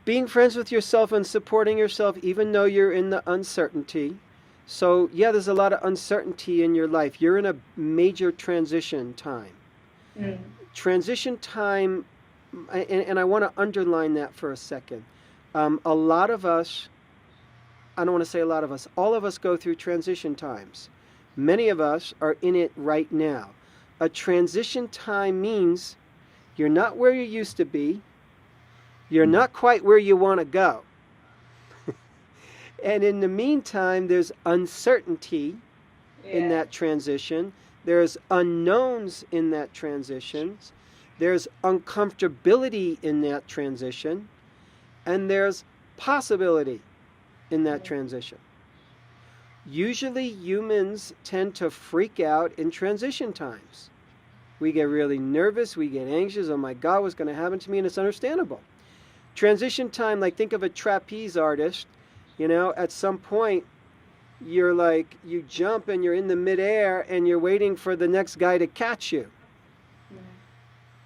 Being friends with yourself and supporting yourself, even though you're in the uncertainty. So, there's a lot of uncertainty in your life. You're in a major transition time. Transition time, and I want to underline that for a second. A lot of us, I don't want to say a lot of us, all of us go through transition times. Many of us are in it right now. A transition time means you're not where you used to be. You're not quite where you want to go. And in the meantime, there's uncertainty in that transition. There's unknowns in that transition. There's uncomfortability in that transition. And there's possibility in that transition. Usually humans tend to freak out in transition times. We get really nervous, we get anxious, oh my God, what's going to happen to me? And it's understandable. Transition time, like think of a trapeze artist, at some point you're like, you jump and you're in the midair and you're waiting for the next guy to catch you.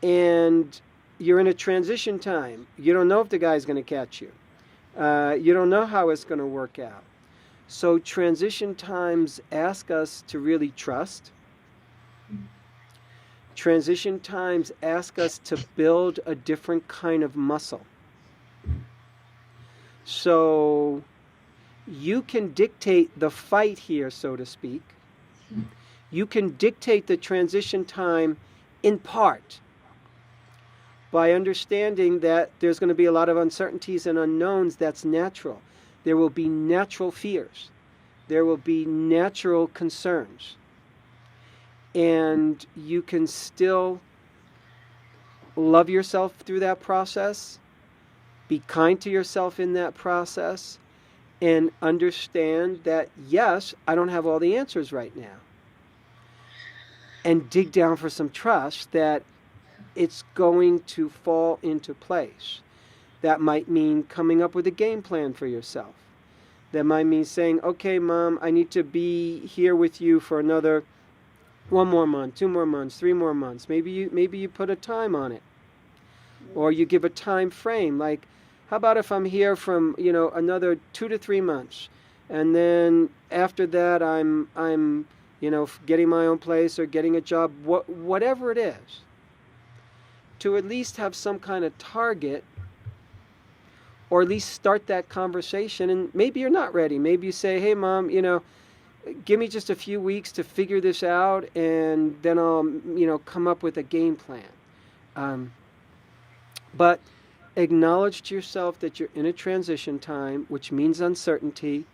And you're in a transition time. You don't know if the guy's going to catch you. You don't know how it's going to work out. So transition times ask us to really trust. Transition times ask us to build a different kind of muscle. So you can dictate the fight here, so to speak. You can dictate the transition time in part by understanding that there's going to be a lot of uncertainties and unknowns. That's natural. There will be natural fears. There will be natural concerns. And you can still love yourself through that process, be kind to yourself in that process, and understand that, yes, I don't have all the answers right now. And dig down for some trust that it's going to fall into place. That might mean coming up with a game plan for yourself. That might mean saying, okay, Mom, I need to be here with you for another 1 more month, 2 more months, 3 more months. Maybe you put a time on it. Or you give a time frame. Like, how about if I'm here from, another 2 to 3 months, and then after that I'm getting my own place or getting a job, whatever it is, to at least have some kind of target, or at least start that conversation. And maybe you're not ready. Maybe you say, hey, Mom, give me just a few weeks to figure this out, and then I'll, come up with a game plan. But acknowledge to yourself that you're in a transition time, which means uncertainty,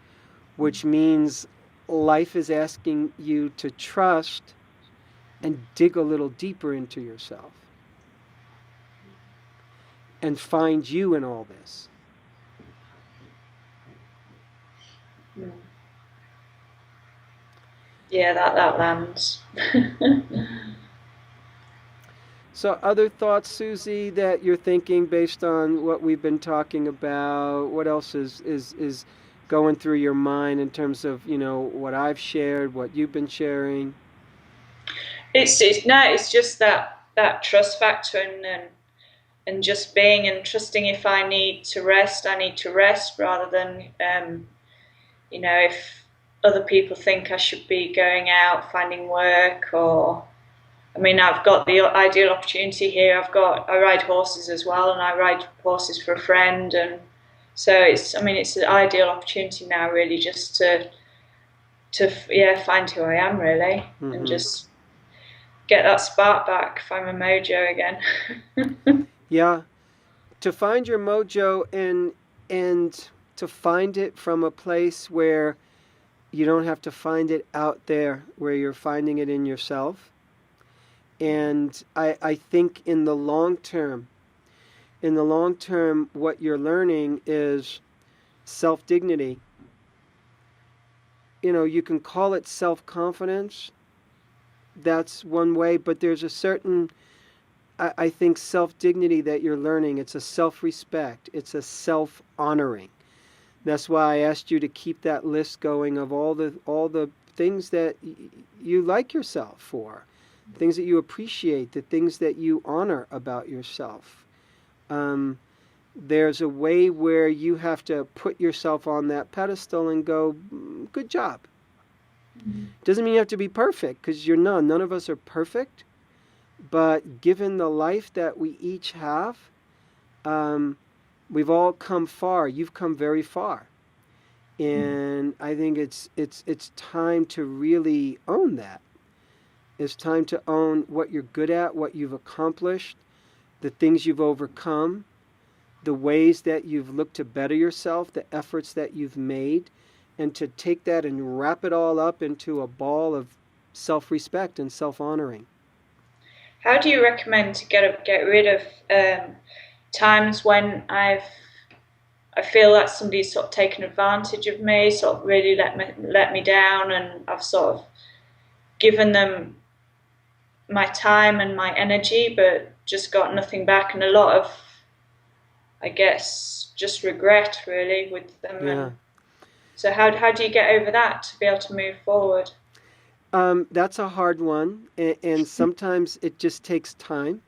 which means life is asking you to trust and dig a little deeper into yourself and find you in all this. Yeah, that lands. So other thoughts, Suzy, that you're thinking based on what we've been talking about? What else is going through your mind in terms of, what I've shared, what you've been sharing? It's just that trust factor, and just being and trusting. If I need to rest, I need to rest, rather than if other people think I should be going out finding work, or I've got the ideal opportunity here. I ride horses as well, and I ride horses for a friend, and so it's an ideal opportunity now, really, just to find who I am, really, and just get that spark back, find my mojo again. Yeah, to find your mojo and to find it from a place where you don't have to find it out there, where you're finding it in yourself. And I think in the long term, what you're learning is self-dignity. You can call it self-confidence. That's one way, but there's a certain, I think, self-dignity that you're learning. It's a self-respect. It's a self-honoring. That's why I asked you to keep that list going of all the things that you like yourself for, things that you appreciate, the things that you honor about yourself. There's a way where you have to put yourself on that pedestal and go, good job. Doesn't mean you have to be perfect, because you're not. None of us are perfect. But given the life that we each have, we've all come far. You've come very far. And I think it's time to really own that. It's time to own what you're good at, what you've accomplished, the things you've overcome, the ways that you've looked to better yourself, the efforts that you've made, and to take that and wrap it all up into a ball of self-respect and self-honoring. How do you recommend to get rid of times when I feel that somebody's sort of taken advantage of me, sort of really let me down, and I've sort of given them my time and my energy, but just got nothing back, and a lot of, I guess, just regret, really, with them. Yeah. So how do you get over that to be able to move forward? That's a hard one, and sometimes it just takes time.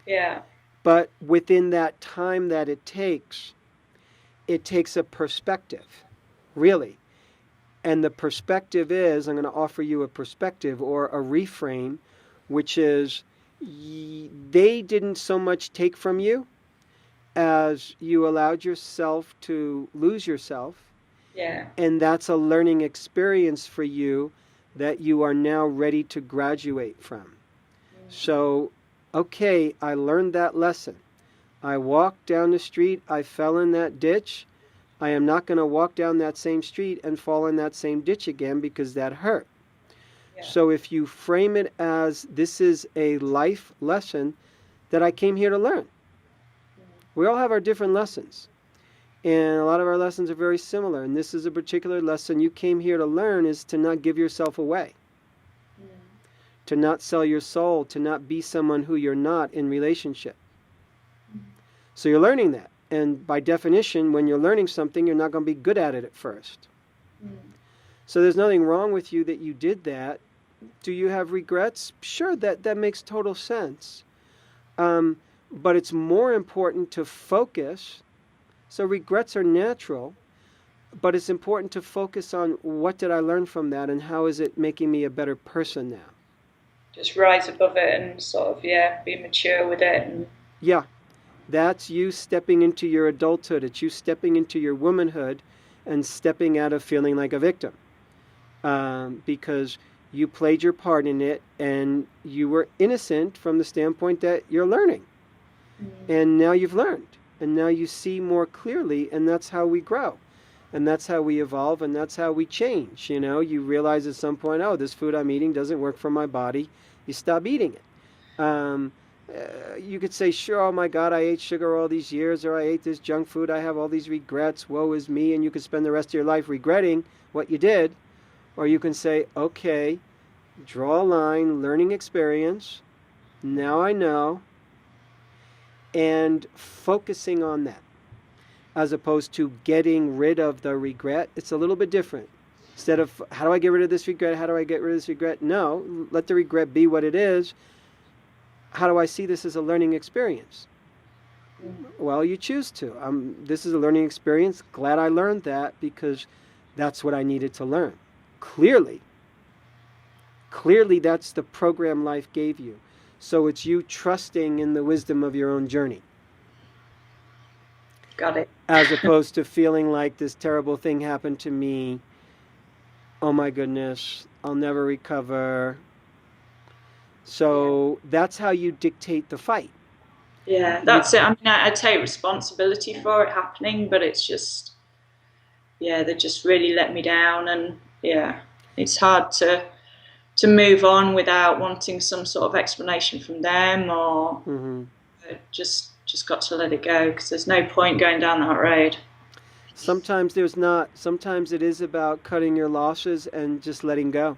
Yeah. But within that time that it takes a perspective, really. And the perspective is, I'm going to offer you a perspective or a reframe, which is they didn't so much take from you as you allowed yourself to lose yourself. Yeah. And that's a learning experience for you that you are now ready to graduate from. So, okay, I learned that lesson. I walked down the street, I fell in that ditch. I am not going to walk down that same street and fall in that same ditch again because that hurt. Yeah. So if you frame it as this is a life lesson that I came here to learn. We all have our different lessons. And a lot of our lessons are very similar. And this is a particular lesson you came here to learn, is to not give yourself away. To not sell your soul, to not be someone who you're not in relationship. So you're learning that. And by definition, when you're learning something, you're not going to be good at it at first. So there's nothing wrong with you that you did that. Do you have regrets? Sure, that makes total sense. But it's more important to focus. So regrets are natural, but it's important to focus on what did I learn from that and how is it making me a better person now? Just rise above it and sort of, be mature with it. And... Yeah, that's you stepping into your adulthood. It's you stepping into your womanhood and stepping out of feeling like a victim. Because you played your part in it and you were innocent from the standpoint that you're learning. And now you've learned. And now you see more clearly, and that's how we grow. And that's how we evolve, and that's how we change. You know, you realize at some point, oh, this food I'm eating doesn't work for my body. You stop eating it. You could say, sure, oh my God, I ate sugar all these years, or I ate this junk food, I have all these regrets, woe is me, and you could spend the rest of your life regretting what you did. Or you can say, okay, draw a line, learning experience, now I know, and focusing on that, as opposed to getting rid of the regret. It's a little bit different. Instead of, how do I get rid of this regret? How do I get rid of this regret? No, let the regret be what it is. How do I see this as a learning experience? Well, you choose to. This is a learning experience. Glad I learned that because that's what I needed to learn. Clearly, that's the program life gave you. So it's you trusting in the wisdom of your own journey. Got it. As opposed to feeling like this terrible thing happened to me. Oh my goodness, I'll never recover. So that's how you dictate the fight. Yeah, that's it. I mean, I take responsibility for it happening, but it's just, they just really let me down. And it's hard to move on without wanting some sort of explanation from them, or just got to let it go, because there's no point going down that road. Sometimes there's not. Sometimes it is about cutting your losses and just letting go,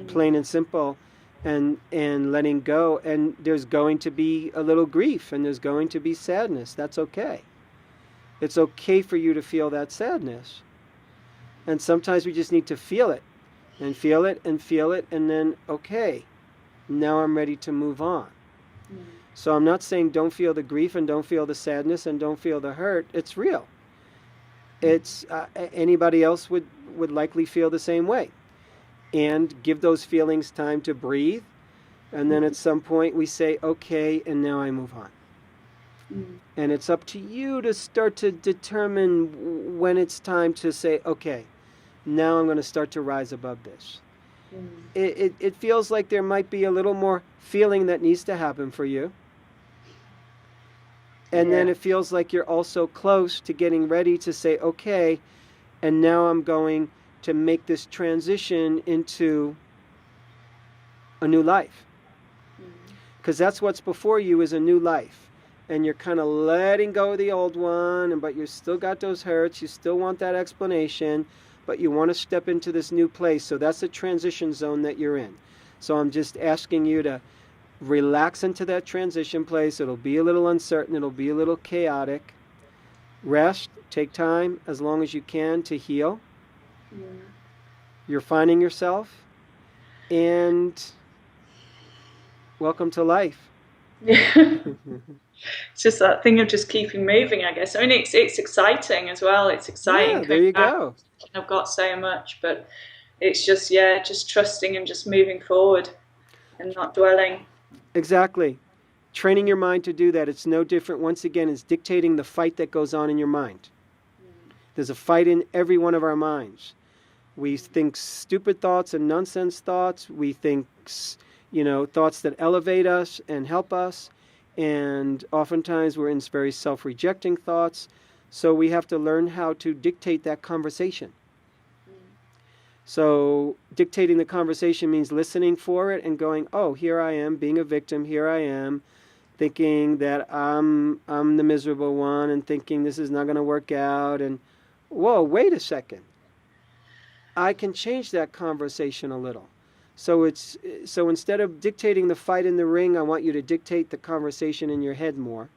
plain and simple, and letting go. And there's going to be a little grief, and there's going to be sadness. That's okay. It's okay for you to feel that sadness. And sometimes we just need to feel it. And feel it, and feel it, and then, okay, now I'm ready to move on. So I'm not saying don't feel the grief, and don't feel the sadness, and don't feel the hurt. It's real. It's anybody else would likely feel the same way. And give those feelings time to breathe. And then at some point we say, okay, and now I move on. And it's up to you to start to determine when it's time to say, okay, now I'm going to start to rise above this. It feels like there might be a little more feeling that needs to happen for you. And then it feels like you're also close to getting ready to say, okay, and now I'm going to make this transition into a new life. Because that's what's before you, is a new life. And you're kind of letting go of the old one, but you still got those hurts. You still want that explanation, but you want to step into this new place. So that's the transition zone that you're in. So I'm just asking you to relax into that transition place. It'll be a little uncertain. It'll be a little chaotic. Rest. Take time as long as you can to heal. You're finding yourself. And welcome to life. It's just that thing of just keeping moving, I guess. I mean, it's exciting as well. It's exciting. Yeah, there you go. I've got so much, but it's just, just trusting and just moving forward and not dwelling. Exactly. Training your mind to do that. It's no different. Once again, it's dictating the fight that goes on in your mind. There's a fight in every one of our minds. We think stupid thoughts and nonsense thoughts. We think, thoughts that elevate us and help us. And oftentimes we're in very self-rejecting thoughts. So we have to learn how to dictate that conversation. So dictating the conversation means listening for it and going, oh, here I am being a victim. Here I am thinking that I'm the miserable one and thinking this is not going to work out. And whoa, wait a second. I can change that conversation a little. So instead of dictating the fight in the ring, I want you to dictate the conversation in your head more.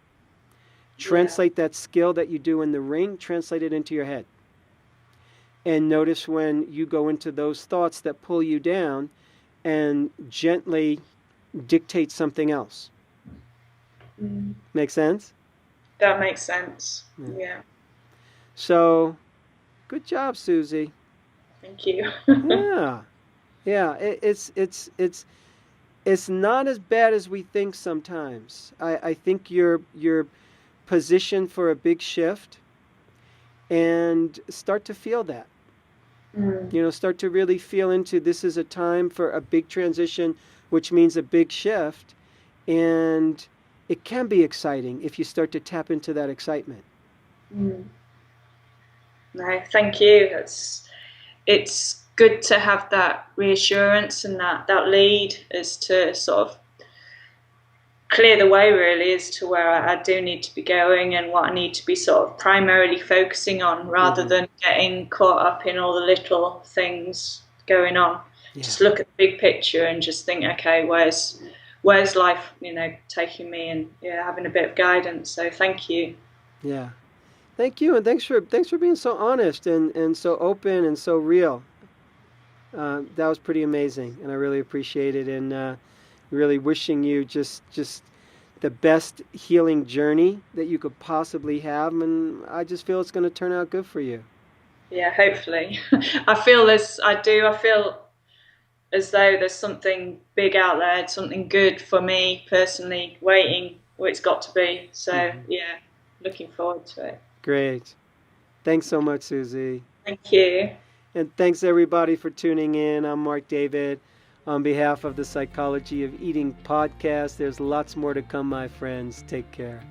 Translate that skill that you do in the ring, translate it into your head. And notice when you go into those thoughts that pull you down and gently dictate something else. Make sense? That makes sense. Yeah. So, good job, Suzy. Thank you. Yeah. It's not as bad as we think sometimes. I think you're positioned for a big shift, and start to feel that. Start to really feel into this is a time for a big transition, which means a big shift, and it can be exciting if you start to tap into that excitement. No, thank you. It's good to have that reassurance and that lead as to sort of clear the way really as to where I do need to be going and what I need to be sort of primarily focusing on rather than getting caught up in all the little things going on. Just look at the big picture and just think, okay, where's life, taking me, and having a bit of guidance. So thank you. Yeah. Thank you, and thanks for being so honest and so open and so real. That was pretty amazing, and I really appreciate it, and really wishing you just the best healing journey that you could possibly have, and I just feel it's going to turn out good for you. Yeah, hopefully. I feel as though there's something big out there, something good for me personally waiting where it's got to be. So looking forward to it. Great. Thanks so much, Suzy. Thank you. And thanks everybody for tuning in. I'm Marc David. On behalf of the Psychology of Eating podcast, there's lots more to come, my friends. Take care.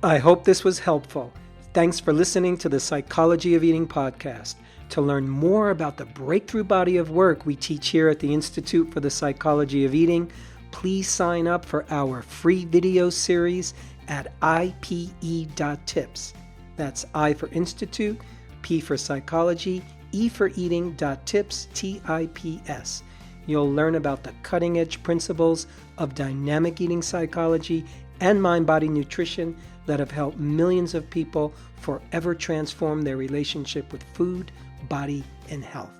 I hope this was helpful. Thanks for listening to the Psychology of Eating podcast. To learn more about the breakthrough body of work we teach here at the Institute for the Psychology of Eating, please sign up for our free video series at ipe.tips. That's I for Institute, P for Psychology, E for Eating.tips, TIPS. You'll learn about the cutting-edge principles of dynamic eating psychology and mind-body nutrition that have helped millions of people forever transform their relationship with food, body, and health.